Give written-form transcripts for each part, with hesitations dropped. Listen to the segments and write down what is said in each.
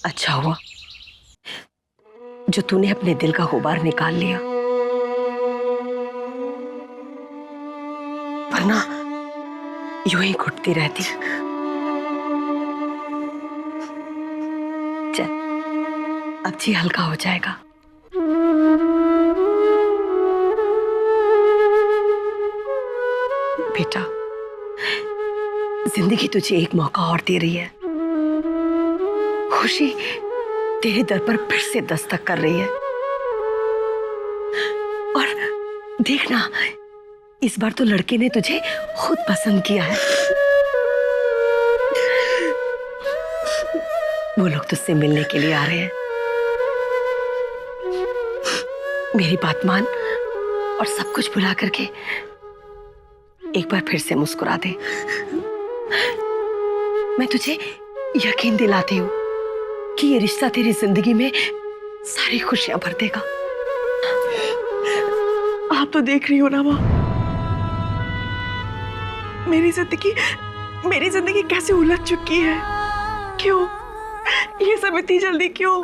अच्छा हुआ जो तूने अपने दिल का गुबार निकाल लिया, वरना यूं ही घुटती रहती। चल, अब जी हल्का हो जाएगा। बेटा, जिंदगी तुझे एक मौका और दे रही है। खुशी तेरे दर पर फिर से दस्तक कर रही है। और देखना, इस बार तो लड़के ने तुझे खुद पसंद किया है। वो लोग तुझसे मिलने के लिए आ रहे हैं। मेरी बात मान और सब कुछ भुला करके एक बार फिर से मुस्कुरा दे। मैं तुझे यकीन दिलाती हूँ कि ये रिश्ता तेरी जिंदगी में सारी खुशियां भर देगा। आप तो देख रही हो ना माँ, मेरी जिंदगी कैसे उलझ चुकी है। क्यों ये सब इतनी जल्दी क्यों?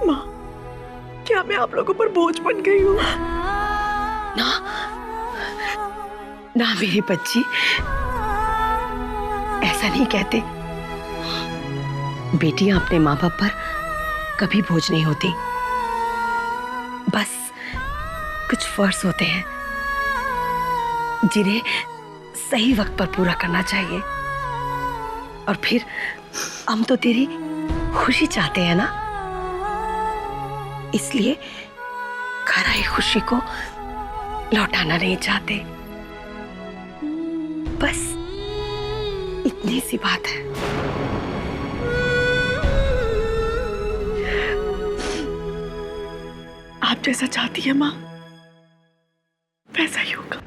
माँ, क्या मैं आप लोगों पर बोझ बन गई हूँ? ना ना मेरी बच्ची, ऐसा नहीं कहते। बेटियां अपने माँ बाप पर कभी बोझ नहीं होती। बस कुछ फर्ज होते हैं जिन्हें सही वक्त पर पूरा करना चाहिए। और फिर हम तो तेरी खुशी चाहते हैं ना, इसलिए घर आई खुशी को लौटाना नहीं चाहते। बस इतनी सी बात है। आप जैसा चाहती है माँ, वैसा ही होगा।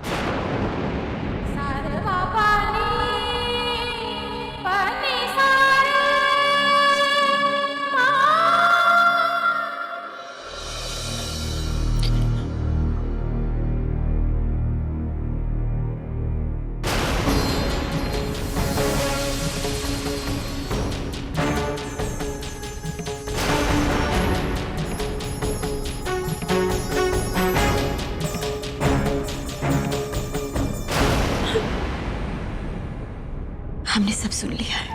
हमने सब सुन लिया है।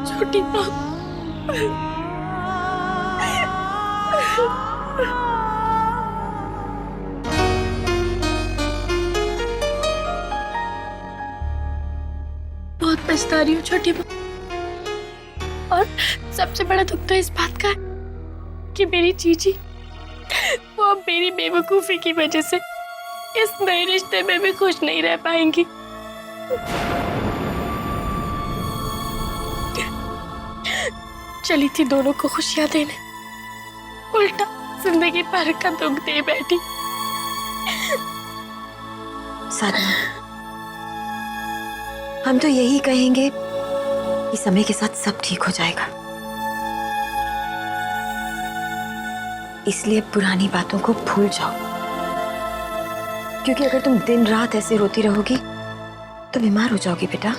छोटी माँ, बहुत पछता रही हूँ छोटी माँ। और सबसे बड़ा दुख तो इस बात का है कि मेरी जीजी वो अब मेरी बेवकूफी की वजह से इस नए रिश्ते में भी खुश नहीं रह पाएंगी। चली थी दोनों को खुशियां देने, उल्टा जिंदगी भर का दुख दे बैठी। साधना, हम तो यही कहेंगे कि समय के साथ सब ठीक हो जाएगा। इसलिए पुरानी बातों को भूल जाओ, क्योंकि अगर तुम दिन रात ऐसे रोती रहोगी तो बीमार हो जाओगी बेटा।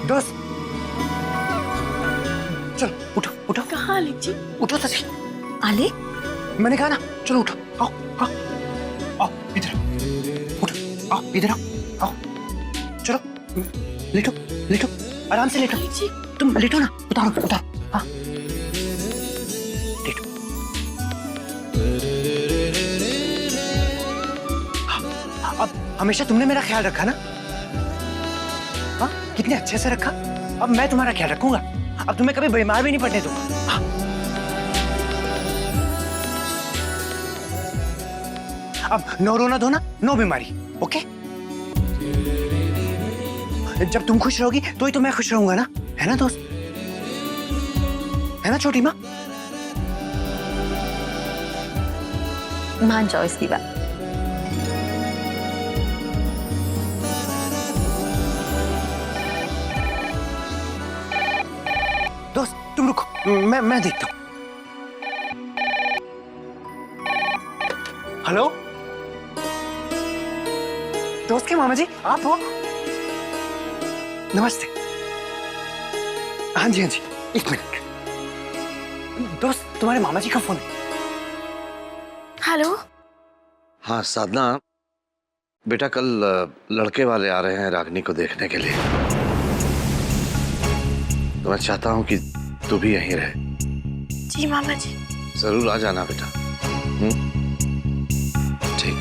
दोस्त, चलो उठो उठो। कहाँ आलिक जी? उठो तो सही। आले, मैंने कहा ना, चलो उठो। आओ आओ आओ, इधर आओ। उठो, आओ इधर आओ। आओ, चलो लेटो लेटो, आराम से लेटो। तुम लेटो ना, उतारो उतारो। हाँ लेटो। हाँ, अब हमेशा तुमने मेरा ख्याल रखा ना। हाँ, कितने अच्छे से रखा। अब मैं तुम्हारा ख्याल रखूंगा। अब तुम्हें कभी बीमार भी नहीं पड़ने दूंगा। हाँ। अब नो रोना धोना, नो बीमारी, ओके? जब तुम खुश रहोगी तो ही तो मैं खुश रहूंगा ना, है ना दोस्त? है ना छोटी माँ? मान जाओ इसकी बात। दोस्त तुम रुको, मैं देखता हूँ। हेलो दोस्त के मामा जी आप हो? नमस्ते। हाँ जी हाँ जी, एक मिनट। दोस्त तुम्हारे मामा जी का फोन है। हेलो। हाँ साधना बेटा, कल लड़के वाले आ रहे हैं रागनी को देखने के लिए, तो मैं चाहता हूँ कि तू भी यहीं रहे। जी मामा जी। जरूर आ जाना बेटा। ठीक।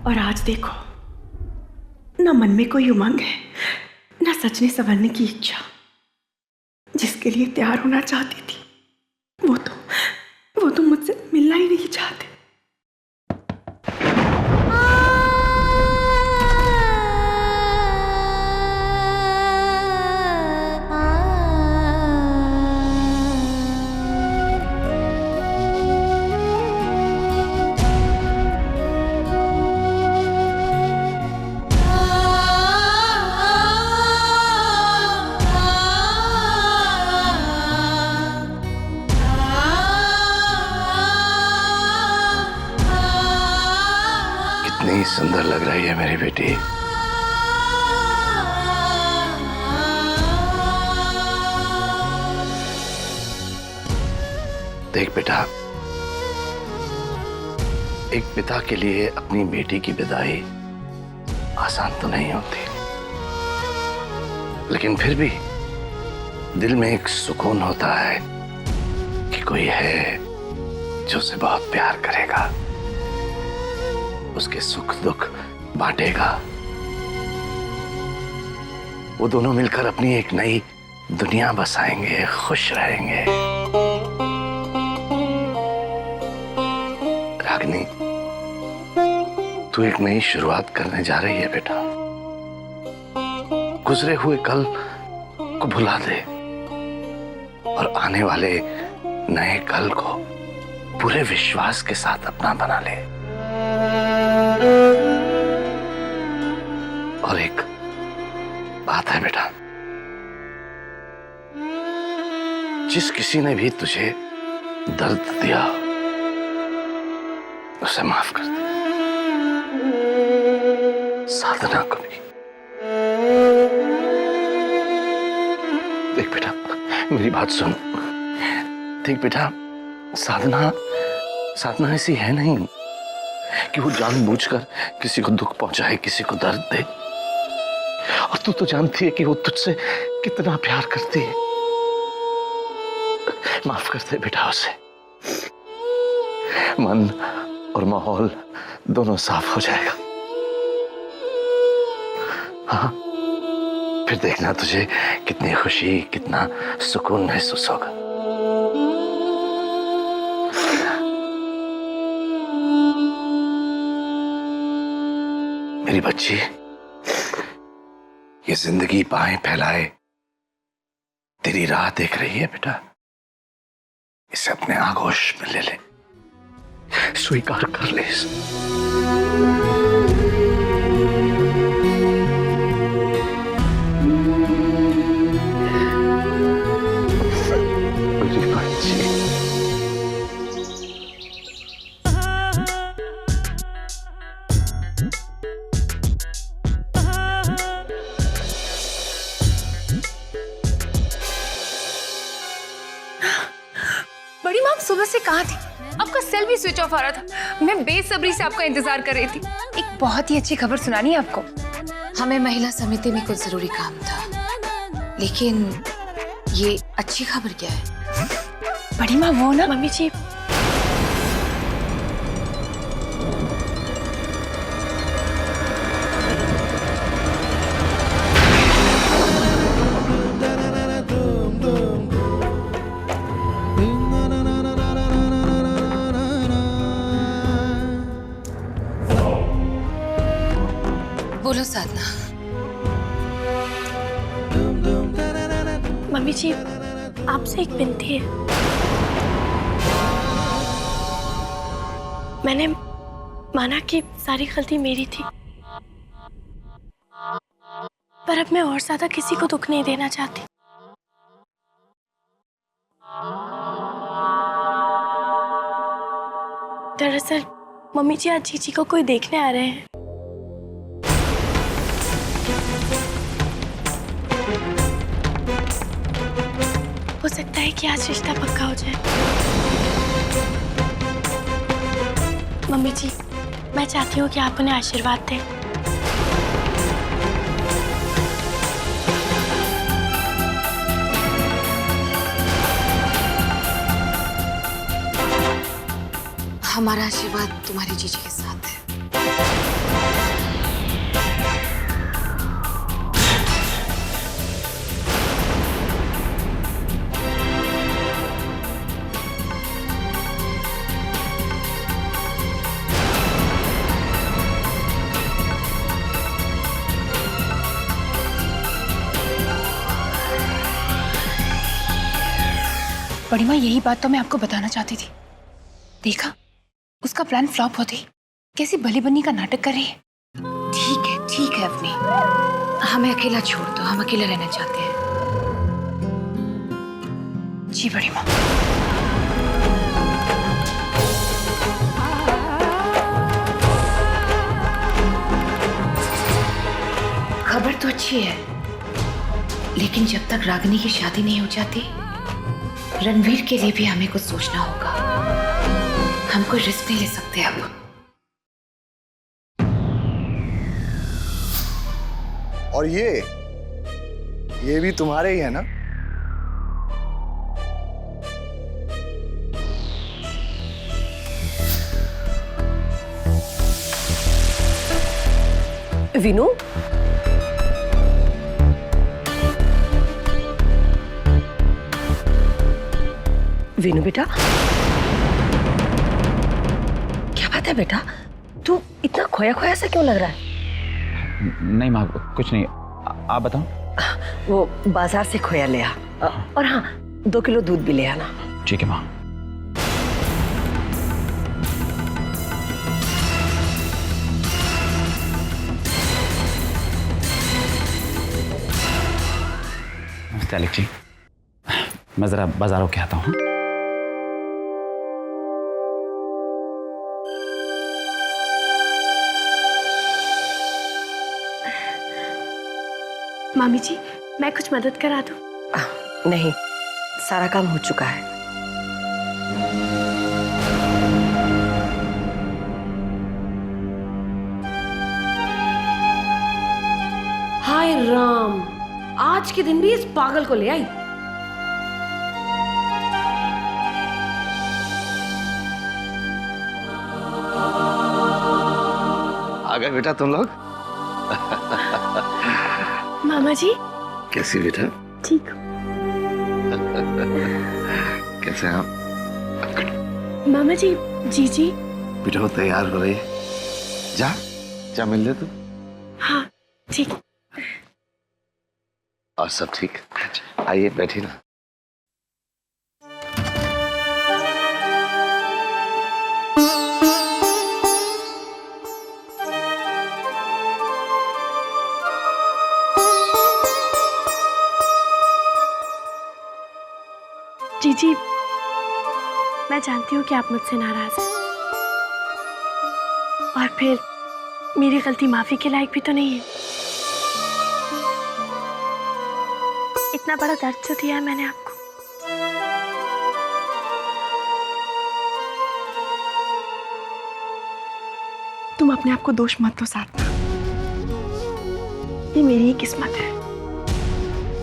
और आज देखो, न मन में कोई उमंग है, न सजने संवरने की इच्छा। जिसके लिए तैयार होना चाहती थी वो तो मुझसे मिलना ही नहीं चाहते। कितनी सुंदर लग रही है मेरी बेटी। देख बेटा, एक पिता के लिए अपनी बेटी की विदाई आसान तो नहीं होती, लेकिन फिर भी दिल में एक सुकून होता है कि कोई है जो उसे बहुत प्यार करेगा, उसके सुख दुख बांटेगा। वो दोनों मिलकर अपनी एक नई दुनिया बसाएंगे, खुश रहेंगे। रागिनी, तू एक नई शुरुआत करने जा रही है बेटा। गुजरे हुए कल को भुला दे और आने वाले नए कल को पूरे विश्वास के साथ अपना बना ले। और एक बात है बेटा, जिस किसी ने भी तुझे दर्द दिया उसे माफ कर दे। साधना को भी। देख बेटा, मेरी बात सुन। देख बेटा, साधना ऐसी है नहीं कि वो जानबूझकर किसी को दुख पहुंचाए, किसी को दर्द दे। और तू तो जानती है कि वो तुझसे कितना प्यार करती है। माफ कर दे बेटा उसे। मन और माहौल दोनों साफ हो जाएगा। हाँ, फिर देखना तुझे कितनी खुशी, कितना सुकून महसूस होगा। मेरी बच्ची, ये जिंदगी बाहें फैलाए तेरी राह देख रही है बेटा। इसे अपने आगोश में ले ले, स्वीकार कर ले इसे। मेरी बच्ची, बड़ी माँ सुबह से कहाँ थी? आपका सेल भी स्विच ऑफ आ रहा था। मैं बेसब्री से आपका इंतजार कर रही थी। एक बहुत ही अच्छी खबर सुनानी है आपको। हमें महिला समिति में कुछ जरूरी काम था, लेकिन ये अच्छी खबर क्या है? बड़ी माँ वो ना मम्मी जी, बोलो साधना। मम्मी जी, आपसे एक विनती है। मैंने माना कि सारी गलती मेरी थी, पर अब मैं और ज्यादा किसी को दुख नहीं देना चाहती। दरअसल मम्मी जी, आज जीजी को कोई देखने आ रहे हैं। हो सकता है कि आज रिश्ता पक्का हो जाए। मम्मी जी, मैं चाहती हूँ कि आप उन्हें आशीर्वाद दें। हमारा आशीर्वाद तुम्हारी जीजी के साथ है। बड़ी माँ यही बात तो मैं आपको बताना चाहती थी। देखा, उसका प्लान फ्लॉप होते ही कैसी भली बन्नी का नाटक कर रही है। ठीक है अपनी, हमें अकेला छोड़ दो, हम अकेले रहना चाहते हैं। जी बड़ी माँ। खबर तो अच्छी है, लेकिन जब तक रागिनी की शादी नहीं हो जाती, रणवीर के लिए भी हमें कुछ सोचना होगा। हम कोई रिस्क नहीं ले सकते अब। और ये भी तुम्हारे ही है ना? विनू, विनू बेटा, क्या बात है बेटा? तू इतना खोया खोया सा क्यों लग रहा है? नहीं माँ, कुछ नहीं। आप बताओ। वो बाजार से खोया ले आ, और हाँ 2 किलो दूध भी ले आना। ठीक है माँ। नमस्ते अलक जी, मैं जरा बाजार होके आता हूँ। मामी जी, मैं कुछ मदद करा दूं? नहीं, सारा काम हो चुका है। हाय राम, आज के दिन भी इस पागल को ले आई। आ गए बेटा तुम लोग? मामा जी, कैसी बेटा? ठीक। कैसे हैं आप? मामा जी, जीजी। बेटा वो तैयार हो रही है, जा मिल ले तू। हाँ ठीक। और सब ठीक? आइए बैठिए ना। जीजी, मैं जानती हूँ कि आप मुझसे नाराज हैं, और फिर मेरी गलती माफी के लायक भी तो नहीं है। इतना बड़ा दर्द जो दिया है मैंने आपको, तुम अपने आप को दोष मत दो साधना। ये मेरी ही किस्मत है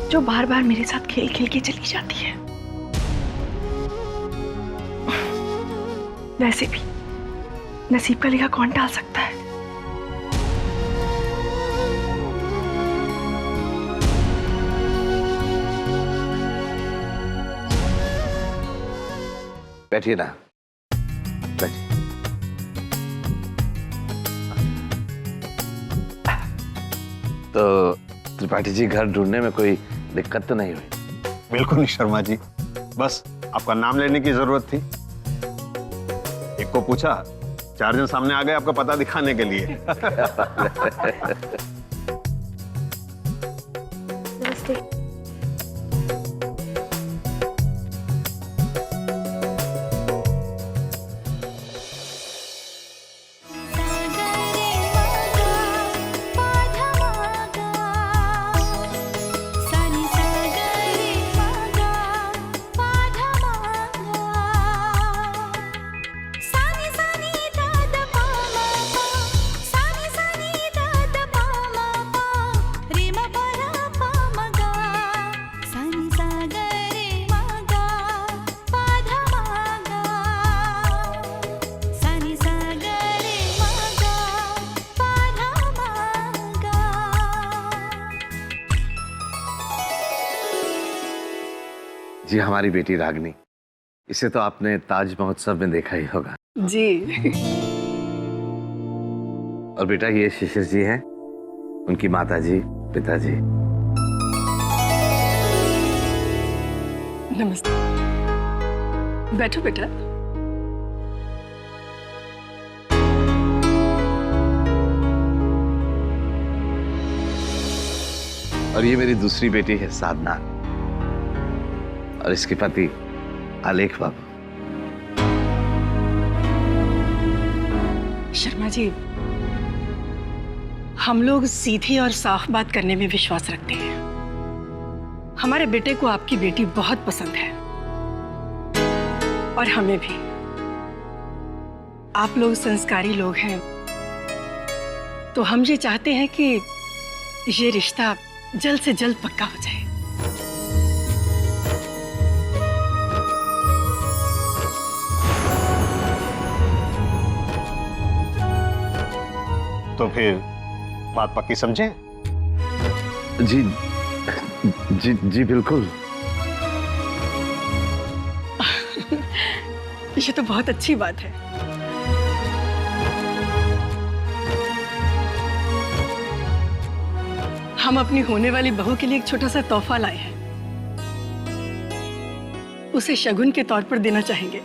जो बार बार मेरे साथ खेल खेल के चली जाती है। वैसे भी नसीब का लिखा कौन टाल सकता है। बैठिए ना, बैठिए। तो त्रिपाठी जी, घर ढूंढने में कोई दिक्कत तो नहीं हुई? बिल्कुल नहीं शर्मा जी, बस आपका नाम लेने की जरूरत थी। एक को पूछा, 4 जन सामने आ गए आपका पता दिखाने के लिए। नमस्ते। जी, हमारी बेटी रागनी, इसे तो आपने ताज महोत्सव में देखा ही होगा। जी। और बेटा, ये शिशिर जी हैं, उनकी माताजी, पिताजी। नमस्ते, बैठो बेटा। और ये मेरी दूसरी बेटी है साधना, और इसके पति आलेख बाबू। शर्मा जी, हम लोग सीधी और साफ बात करने में विश्वास रखते हैं। हमारे बेटे को आपकी बेटी बहुत पसंद है, और हमें भी। आप लोग संस्कारी लोग हैं, तो हम ये चाहते हैं कि ये रिश्ता जल्द से जल्द पक्का हो जाए। तो फिर बात पक्की समझे? जी जी जी, बिल्कुल। ये तो बहुत अच्छी बात है। हम अपनी होने वाली बहू के लिए एक छोटा सा तोहफा लाए हैं, उसे शगुन के तौर पर देना चाहेंगे।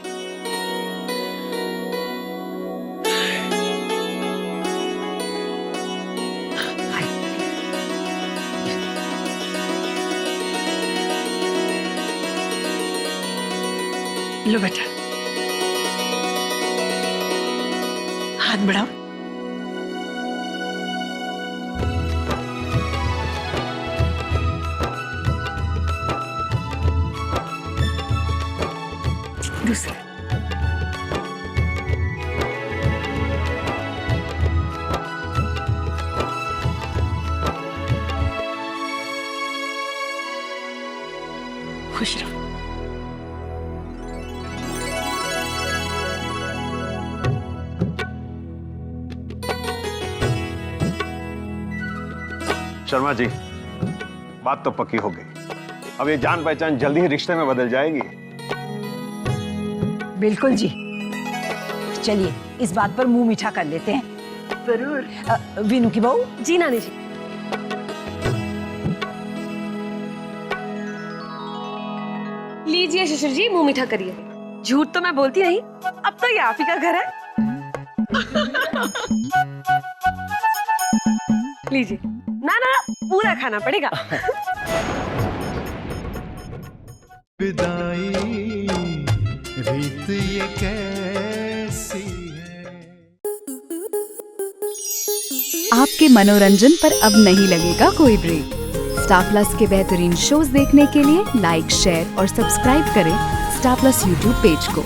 लो बेटा, हाथ बढ़ाओ। दूसरा। खुश रहो। शर्मा जी, बात तो पक्की हो गई। अब ये जान पहचान जल्दी ही रिश्ते में बदल जाएगी। बिल्कुल जी, चलिए इस बात पर मुंह मीठा कर लेते हैं। जरूर। वीनू की बहू। जी नानी जी। लीजिए शिशिर जी, मुंह मीठा करिए। झूठ तो मैं बोलती नहीं, अब तो ये आप ही का घर है। लीजिए। ना ना, पूरा खाना पड़ेगा। विदाई रीत ये कैसी है। आपके मनोरंजन पर अब नहीं लगेगा कोई ब्रेक। स्टार प्लस के बेहतरीन शोज देखने के लिए लाइक, शेयर और सब्सक्राइब करें स्टार प्लस यूट्यूब पेज को।